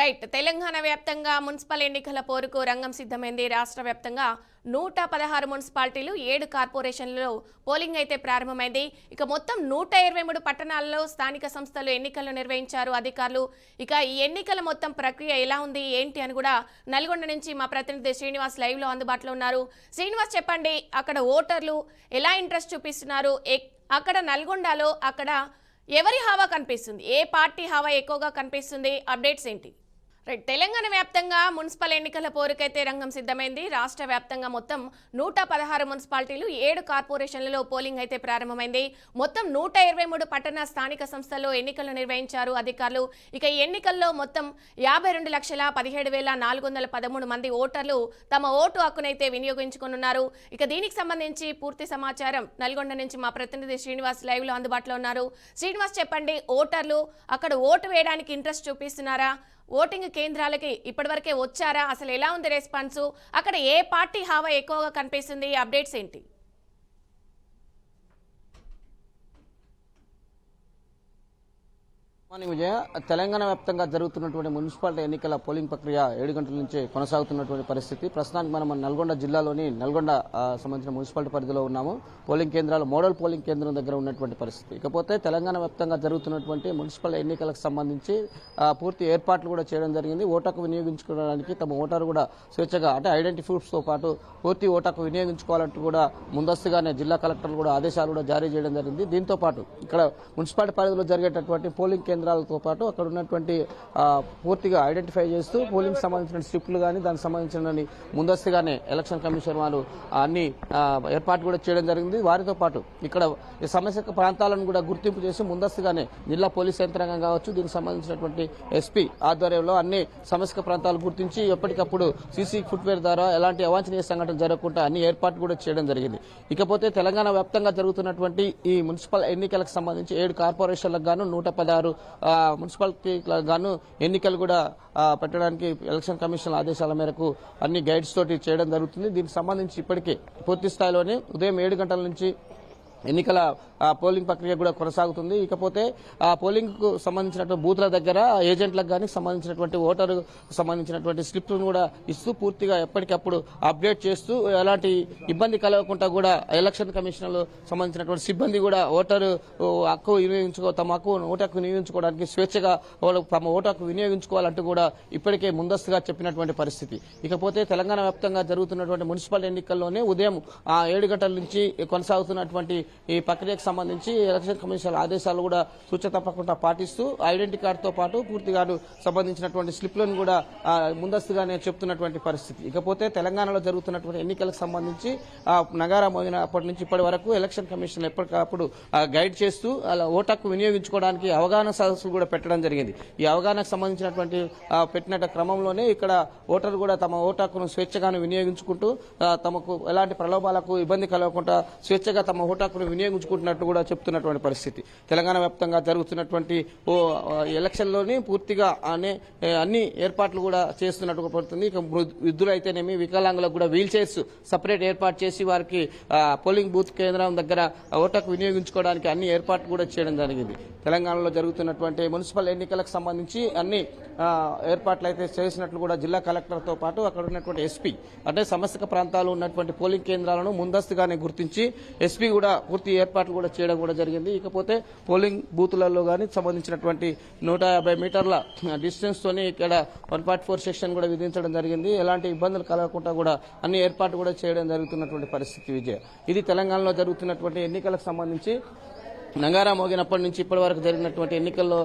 Right Telangana వ్యాప్తంగా municipal ఎన్నికల పోరుకు రంగం సిద్ధమైంది. రాష్ట్ర వ్యాప్తంగా 116 మున్సిపాలిటీలు 7 కార్పొరేషన్లలో పోలింగ్ అయితే ప్రారంభమైంది. ఇక మొత్తం 123 పట్టణాల్లో స్థానిక సంస్థలు ఎన్నికలు నిర్వహించారు అధికారులు. ఇక ఈ ఎన్నికల మొత్తం ప్రక్రియ ఎలా ఉంది ఏంటి అని కూడా నల్గొండ నుంచి మా ప్రతినిధి శ్రీనివాస్ లైవ్ లో అందుబాటులో ఉన్నారు. శ్రీనివాస్, చెప్పండి, అక్కడ ఓటర్లు ఎలా ఇంట్రెస్ట్ చూపిస్తున్నారు? అక్కడ నల్గొండలో అక్కడ ఎవరి హావా కనిపిస్తుంది? ఏ పార్టీ హావా ఎక్కువగా కనిపిస్తుంది? అప్డేట్స్ ఏంటి? రైట్ తెలంగాణ వ్యాప్తంగా మున్సిపల్ ఎన్నికల పోరుకైతే రంగం సిద్ధమైంది. రాష్ట్ర వ్యాప్తంగా మొత్తం 116 మున్సిపాలిటీలు 7 కార్పొరేషన్లలో పోలింగ్ అయితే ప్రారంభమైంది. మొత్తం 123 పట్టణ స్థానిక సంస్థల్లో ఎన్నికలు నిర్వహించారు అధికారులు. ఇక ఈ ఎన్నికల్లో మొత్తం 52,17,413 మంది ఓటర్లు తమ ఓటు హక్కునైతే వినియోగించుకున్నారు. ఇక దీనికి సంబంధించి పూర్తి సమాచారం నల్గొండ నుంచి మా ప్రతినిధి శ్రీనివాస్ లైవ్ లో అందుబాటులో ఉన్నారు. శ్రీనివాస్, చెప్పండి, ఓటర్లు అక్కడ ఓటు వేయడానికి ఇంట్రెస్ట్ చూపిస్తున్నారా? ఓటింగ్ కేంద్రాలకి ఇప్పటివరకే వచ్చారా? అసలు ఎలా ఉంది రెస్పాన్స్? అక్కడ ఏ పార్టీ హావా ఎక్కువగా కనిపిస్తుంది? అప్డేట్స్ ఏంటి? విజయ, తెలంగాణ వ్యాప్తంగా జరుగుతున్నటువంటి మున్సిపాలిటీ ఎన్నికల పోలింగ్ ప్రక్రియ 7 గంటల నుంచి కొనసాగుతున్నటువంటి పరిస్థితి. ప్రస్తుతానికి మనం నల్గొండ జిల్లాలోని నల్గొండ సంబంధించిన మున్సిపాలిటీ పరిధిలో ఉన్నాము. పోలింగ్ కేంద్రాలు మోడల్ పోలింగ్ కేంద్రం దగ్గర ఉన్నటువంటి పరిస్థితి. ఇకపోతే తెలంగాణ వ్యాప్తంగా జరుగుతున్నటువంటి మున్సిపల్ ఎన్నికలకు సంబంధించి పూర్తి ఏర్పాట్లు కూడా చేయడం జరిగింది. ఓటకు వినియోగించుకోవడానికి తమ ఓటరు కూడా స్వేచ్ఛగా, అంటే ఐడెంటిటీ ప్రూఫ్స్తో పాటు పూర్తి ఓటకు వినియోగించుకోవాలంటూ కూడా ముందస్తుగానే జిల్లా కలెక్టర్లు కూడా ఆదేశాలు కూడా జారీ చేయడం జరిగింది. దీంతో పాటు ఇక్కడ మున్సిపాలిటీ పరిధిలో జరిగేటటువంటి పోలింగ్ కేంద్రాలతో పాటు అక్కడ ఉన్నటువంటి పూర్తిగా ఐడెంటిఫై చేస్తూ పోలింగ్ సంబంధించిన స్లిప్లు కానీ దానికి సంబంధించిన ముందస్తుగానే ఎలక్షన్ కమిషన్ వారు అన్ని ఏర్పాటు కూడా చేయడం జరిగింది. వారితో పాటు ఇక్కడ సమస్య ప్రాంతాలను కూడా గుర్తింపు చేసి ముందస్తుగానే జిల్లా పోలీస్ యంత్రాంగం కావచ్చు, దీనికి సంబంధించినటువంటి ఎస్పీ ఆధ్వర్యంలో అన్ని సమస్య ప్రాంతాలు గుర్తించి ఎప్పటికప్పుడు సీసీ ఫుట్వేర్ ద్వారా ఎలాంటి అవాంఛనీయ సంఘటన జరగకుండా అన్ని ఏర్పాటు కూడా చేయడం జరిగింది. ఇకపోతే తెలంగాణ వ్యాప్తంగా జరుగుతున్నటువంటి ఈ మున్సిపల్ ఎన్నికలకు సంబంధించి 7 కార్పొరేషన్లకు గాను 116 మున్సిపాలిటీలకు గాను ఎన్నికలు కూడా పెట్టడానికి ఎలక్షన్ కమిషన్ ఆదేశాల మేరకు అన్ని గైడ్స్ తోటి చేయడం జరుగుతుంది. దీనికి సంబంధించి ఇప్పటికే పూర్తి స్థాయిలోనే ఉదయం 7 గంటల నుంచి ఎన్నికల పోలింగ్ ప్రక్రియ కూడా కొనసాగుతుంది. ఇకపోతే పోలింగ్ కు సంబంధించినటువంటి బూత్ల దగ్గర ఏజెంట్లకు కానీ సంబంధించినటువంటి ఓటరు సంబంధించినటువంటి స్లిప్లను కూడా ఇస్తూ పూర్తిగా ఎప్పటికప్పుడు అప్డేట్ చేస్తూ ఎలాంటి ఇబ్బంది కలగకుండా కూడా ఎలక్షన్ కమిషన్ సంబంధించినటువంటి సిబ్బంది కూడా ఓటరు హక్కు తమ ఓటు హక్కు వినియోగించుకోవడానికి స్వేచ్ఛగా తమ ఓటు హక్కు వినియోగించుకోవాలంటూ కూడా ఇప్పటికే ముందస్తుగా చెప్పినటువంటి పరిస్థితి. ఇకపోతే తెలంగాణ వ్యాప్తంగా జరుగుతున్నటువంటి మున్సిపల్ ఎన్నికల్లోనే ఉదయం 7 గంటల నుంచి కొనసాగుతున్నటువంటి ఈ ప్రక్రియకు సంబంధించి ఎలక్షన్ కమిషన్ ఆదేశాలు కూడా సూచన తప్పకుండా పాటిస్తూ ఐడెంటిటీ కార్డుతో పాటు పూర్తిగా సంబంధించినటువంటి స్లిప్లను కూడా ముందస్తుగానే చెప్తున్నటువంటి పరిస్థితి. ఇకపోతే తెలంగాణలో జరుగుతున్నటువంటి ఎన్నికలకు సంబంధించి నగారా మోగిన అప్పటి నుంచి ఇప్పటి వరకు ఎలక్షన్ కమిషన్ ఎప్పటికప్పుడు గైడ్ చేస్తూ అలా ఓటకు వినియోగించుకోవడానికి అవగాహన సదస్సులు కూడా పెట్టడం జరిగింది. ఈ అవగాహనకు సంబంధించినటువంటి పెట్టిన క్రమంలోనే ఇక్కడ ఓటర్లు కూడా తమ ఓటకును స్వేచ్ఛగాను వినియోగించుకుంటూ తమకు ఎలాంటి ప్రలోభాలకు ఇబ్బంది కలగకుండా స్వేచ్ఛగా తమ ఓటకు వినియోగించుకుంటున్నట్టు కూడా చెప్తున్నటువంటి పరిస్థితి. తెలంగాణ వ్యాప్తంగా జరుగుతున్నటువంటి ఎలక్షన్లోని పూర్తిగా అన్ని ఏర్పాట్లు కూడా చేస్తున్నట్టు పడుతుంది. ఇక వృద్ధులు అయితేనేమి వికలాంగులకు కూడా వీల్ చైర్స్ సపరేట్ ఏర్పాటు చేసి వారికి పోలింగ్ బూత్ కేంద్రం దగ్గర ఓటకు వినియోగించుకోవడానికి అన్ని ఏర్పాట్లు కూడా చేయడం జరిగింది. తెలంగాణలో జరుగుతున్నటువంటి మున్సిపల్ ఎన్నికలకు సంబంధించి అన్ని ఏర్పాట్లు అయితే చేసినట్లు కూడా జిల్లా కలెక్టర్తో పాటు అక్కడ ఉన్నటువంటి ఎస్పీ, అంటే సమస్యక ప్రాంతాలు ఉన్నటువంటి పోలింగ్ కేంద్రాలను ముందస్తుగానే గుర్తించి ఎస్పీ కూడా పూర్తి ఏర్పాట్లు కూడా చేయడం కూడా జరిగింది. ఇకపోతే పోలింగ్ బూతులలో కానీ సంబంధించినటువంటి 150 మీటర్ల డిస్టెన్స్ తోని ఇక్కడ 144 సెక్షన్ కూడా విధించడం జరిగింది. ఎలాంటి ఇబ్బందులు కలగకుండా కూడా అన్ని ఏర్పాట్లు కూడా చేయడం జరుగుతున్నటువంటి పరిస్థితి. విజయ, ఇది తెలంగాణలో జరుగుతున్నటువంటి ఎన్నికలకు సంబంధించి నగారా మోగినప్పటి నుంచి ఇప్పటి వరకు జరిగినటువంటి ఎన్నికల్లో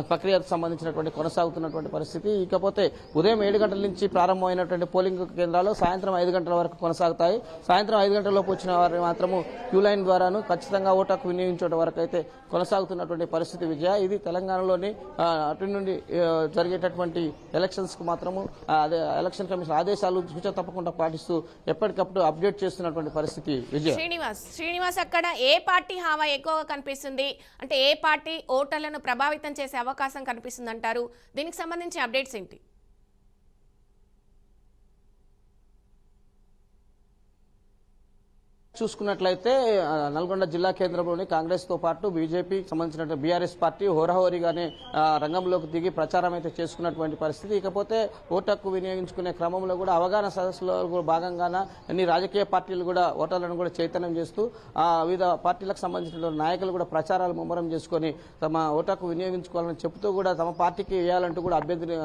ప్రక్రియకు సంబంధించినటువంటి కొనసాగుతున్నటువంటి పరిస్థితి. ఇకపోతే ఉదయం 7 గంటల నుంచి ప్రారంభమైనటువంటి పోలింగ్ కేంద్రాలు సాయంత్రం 5 గంటల వరకు కొనసాగుతాయి. సాయంత్రం 5 గంటలలోపు వచ్చిన వారిని మాత్రము క్యూ లైన్ ద్వారాను ఖచ్చితంగా ఓటు వినియోగించడం వరకు అయితే కొనసాగుతున్నటువంటి పరిస్థితి. విజయ, ఇది తెలంగాణలోని అటు నుండి జరిగేటటువంటి ఎలక్షన్స్ కు మాత్రము అదే ఎలక్షన్ కమిషన్ ఆదేశాలు సూచన తప్పకుండా పాటిస్తూ ఎప్పటికప్పుడు అప్డేట్ చేస్తున్నటువంటి పరిస్థితి. విజయ, శ్రీనివాస్, అక్కడ ఏ పార్టీ హావా ఎక్కువగా కనిపిస్తుంది? అంటే ఏ పార్టీ ఓటర్లను ప్రభావితం చేసే అవకాశం కనిపిస్తుంది అంటారు? దీనికి సంబంధించి అప్డేట్స్ ఏంటి? చూసుకున్నట్లయితే నల్గొండ జిల్లా కేంద్రంలోని కాంగ్రెస్ తో పాటు బీజేపీ సంబంధించిన బీఆర్ఎస్ పార్టీ హోరాహోరీగానే రంగంలోకి దిగి ప్రచారం అయితే చేసుకున్నటువంటి పరిస్థితి. ఇకపోతే ఓటు హక్కు వినియోగించుకునే క్రమంలో కూడా అవగాహన సదస్సులో భాగంగానే అన్ని రాజకీయ పార్టీలు కూడా ఓటర్లను కూడా చైతన్యం చేస్తూ వివిధ పార్టీలకు సంబంధించిన నాయకులు కూడా ప్రచారాలు ముమ్మరం చేసుకొని తమ ఓటు హక్కు వినియోగించుకోవాలని చెబుతూ కూడా తమ పార్టీకి వేయాలంటూ కూడా అభ్యర్థికి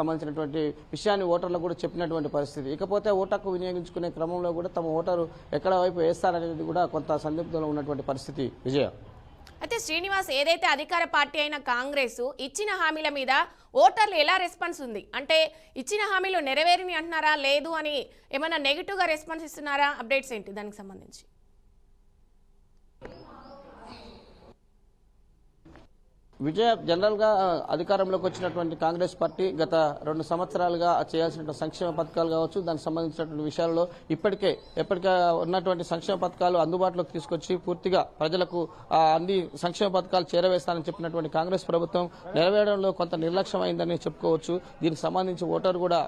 సంబంధించినటువంటి విషయాన్ని ఓటర్లకు కూడా చెప్పినటువంటి పరిస్థితి. ఇకపోతే ఓటు హక్కు వినియోగించుకునే క్రమంలో కూడా తమ ఓటరు ఎక్కడ వైపు వేస్తారనేది కూడా కొంత సందిగ్ధంలో ఉన్నటువంటి పరిస్థితి. విజయ అయితే శ్రీనివాస్, ఏదైతే అధికార పార్టీ అయిన కాంగ్రెస్ ఇచ్చిన హామీల మీద ఓటర్లు ఎలా రెస్పాన్స్ ఉంది? అంటే ఇచ్చిన హామీలు నెరవేరిని అంటున్నారా, లేదు అని ఏమైనా నెగిటివ్ గా రెస్పాన్స్ ఇస్తున్నారా? అప్డేట్స్ ఏంటి దానికి సంబంధించి? విజయ జనరల్ గా అధికారంలోకి వచ్చినటువంటి కాంగ్రెస్ పార్టీ గత 2 సంవత్సరాలుగా చేయాల్సిన సంక్షేమ పథకాలు కావచ్చు, దానికి సంబంధించినటువంటి విషయాల్లో ఇప్పటికే ఉన్నటువంటి సంక్షేమ పథకాలు అందుబాటులోకి తీసుకొచ్చి పూర్తిగా ప్రజలకు అన్ని సంక్షేమ పథకాలు చేరవేస్తానని చెప్పినటువంటి కాంగ్రెస్ ప్రభుత్వం నెరవేరడంలో కొంత నిర్లక్ష్యం అయిందని చెప్పుకోవచ్చు. దీనికి సంబంధించి ఓటరు కూడా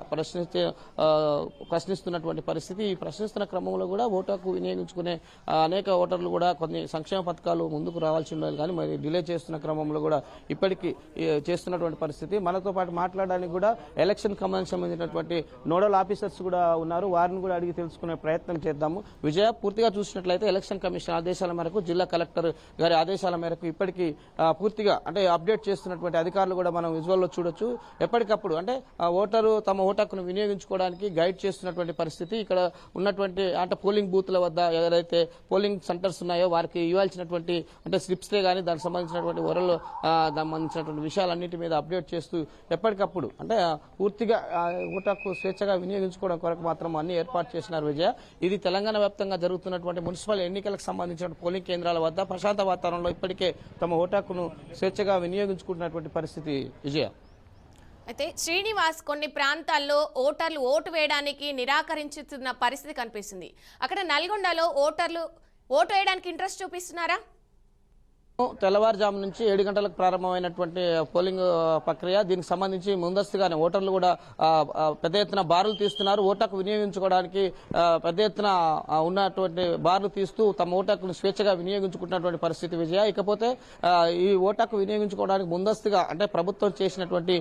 ప్రశ్నిస్తున్నటువంటి పరిస్థితి. ఈ ప్రశ్నిస్తున్న క్రమంలో కూడా ఓటు హక్కు వినియోగించుకునే అనేక ఓటర్లు కూడా కొన్ని సంక్షేమ పథకాలు ముందుకు రావాల్సి ఉండేది, కానీ మరి డిలే చేస్తున్న క్రమంలో కూడా ఇప్పటికీ చేస్తున్నటువంటి పరిస్థితి. మనతో పాటు మాట్లాడడానికి కూడా ఎలక్షన్ కమిషన్ సంబంధించినటువంటి నోడల్ ఆఫీసర్స్ కూడా ఉన్నారు, వారిని కూడా అడిగి తెలుసుకునే ప్రయత్నం చేద్దాము. విజయ, పూర్తిగా చూసినట్లయితే ఎలక్షన్ కమిషన్ ఆదేశాల మేరకు, జిల్లా కలెక్టర్ గారి ఆదేశాల మేరకు ఇప్పటికీ పూర్తిగా అంటే అప్డేట్ చేస్తున్నటువంటి అధికారులు కూడా మనం విజువల్లో చూడొచ్చు. ఎప్పటికప్పుడు అంటే ఓటరు తమ ఓటు హక్కును వినియోగించుకోవడానికి గైడ్ చేస్తున్నటువంటి పరిస్థితి. ఇక్కడ ఉన్నటువంటి అంటే పోలింగ్ బూత్ల వద్ద ఎవరైతే పోలింగ్ సెంటర్స్ ఉన్నాయో వారికి ఇవ్వాల్సినటువంటి అంటే స్లిప్స్టే కానీ దానికి సంబంధించినటువంటి వరలు సంబంధించినటువంటి విషయాలన్నింటి మీద అప్డేట్ చేస్తూ ఎప్పటికప్పుడు అంటే పూర్తిగా ఓటు హక్కు స్వేచ్ఛగా వినియోగించుకోవడం కొరకు మాత్రం అన్ని ఏర్పాటు చేసినారు. విజయ, ఇది తెలంగాణ వ్యాప్తంగా జరుగుతున్నటువంటి మున్సిపల్ ఎన్నికలకు సంబంధించిన పోలింగ్ కేంద్రాల వద్ద ప్రశాంత వాతావరణంలో ఇప్పటికే తమ ఓటు హక్కును స్వేచ్ఛగా వినియోగించుకుంటున్నటువంటి పరిస్థితి. విజయ అయితే శ్రీనివాస్, కొన్ని ప్రాంతాల్లో ఓటర్లు ఓటు వేయడానికి నిరాకరించుతున్న పరిస్థితి కనిపిస్తుంది. అక్కడ నల్గొండలో ఓటర్లు ఓటు వేయడానికి ఇంట్రెస్ట్ చూపిస్తున్నారా? తెల్లవారుజాము నుంచి 7 గంటలకు ప్రారంభమైనటువంటి పోలింగ్ ప్రక్రియ. దీనికి సంబంధించి ముందస్తుగానే ఓటర్లు కూడా పెద్ద ఎత్తున బారులు తీస్తున్నారు. ఓటకు వినియోగించుకోవడానికి పెద్ద ఎత్తున ఉన్నటువంటి బారులు తీస్తూ తమ ఓటకును స్వేచ్ఛగా వినియోగించుకుంటున్నటువంటి పరిస్థితి. విజయ, ఇకపోతే ఈ ఓటకు వినియోగించుకోవడానికి ముందస్తుగా అంటే ప్రభుత్వం చేసినటువంటి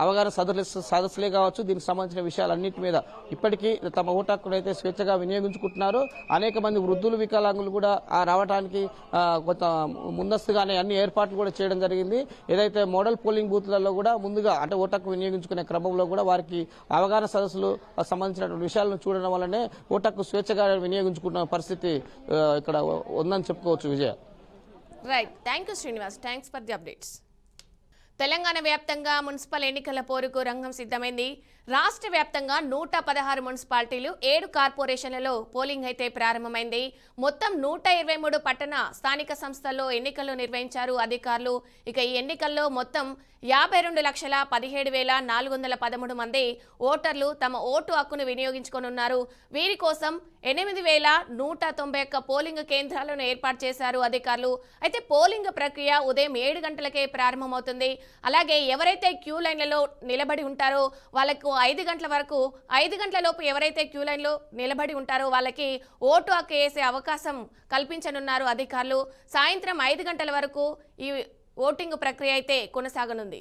అవగాహన సదస్సులే కావచ్చు, దీనికి సంబంధించిన విషయాలన్నింటి మీద ఇప్పటికీ తమ ఓటకును అయితే స్వేచ్ఛగా వినియోగించుకుంటున్నారు. అనేక మంది వృద్ధులు, వికలాంగులు కూడా రావడానికి కొంత ముందస్తుగానే అన్ని ఏర్పాట్లు కూడా చేయడం జరిగింది. ఏదైతే మోడల్ పోలింగ్ బూత్లలో కూడా ముందుగా అంటే ఓటకు వినియోగించుకునే క్రమంలో కూడా వారికి అవగాహన సదస్సులు సంబంధించినటువంటి విషయాలను చూడడం వల్లనే ఓటకు స్వేచ్ఛగా వినియోగించుకున్న పరిస్థితి ఇక్కడ ఉందని చెప్పుకోవచ్చు. Vijaya, right, thank you Srinivas, thanks for the updates. Telangana వ్యాప్తంగా మున్సిపల్ ఎన్నికల పోరుకు రంగం సిద్ధమైంది. రాష్ట్ర వ్యాప్తంగా 116 మున్సిపాలిటీలు, 7 కార్పొరేషన్లలో పోలింగ్ అయితే ప్రారంభమైంది. మొత్తం 123 పట్టణ స్థానిక సంస్థల్లో ఎన్నికలు నిర్వహించారు అధికారులు. ఇక ఈ ఎన్నికల్లో మొత్తం 52,17,413 మంది ఓటర్లు తమ ఓటు హక్కును వినియోగించుకోనున్నారు. వీరి కోసం 8,191 పోలింగ్ కేంద్రాలను ఏర్పాటు చేశారు అధికారులు. అయితే పోలింగ్ ప్రక్రియ ఉదయం 7 గంటలకే ప్రారంభమవుతుంది. అలాగే ఎవరైతే క్యూ లైన్లలో నిలబడి ఉంటారో వాళ్ళకు 5 గంటల వరకు, 5 గంటల లోపు ఎవరైతే క్యూ లైన్లో నిలబడి ఉంటారో వాళ్ళకి ఓటు హక్కు వేసే అవకాశం కల్పించనున్నారు అధికారులు. సాయంత్రం 5 గంటల వరకు ఈ ఓటింగ్ ప్రక్రియ అయితే కొనసాగనుంది.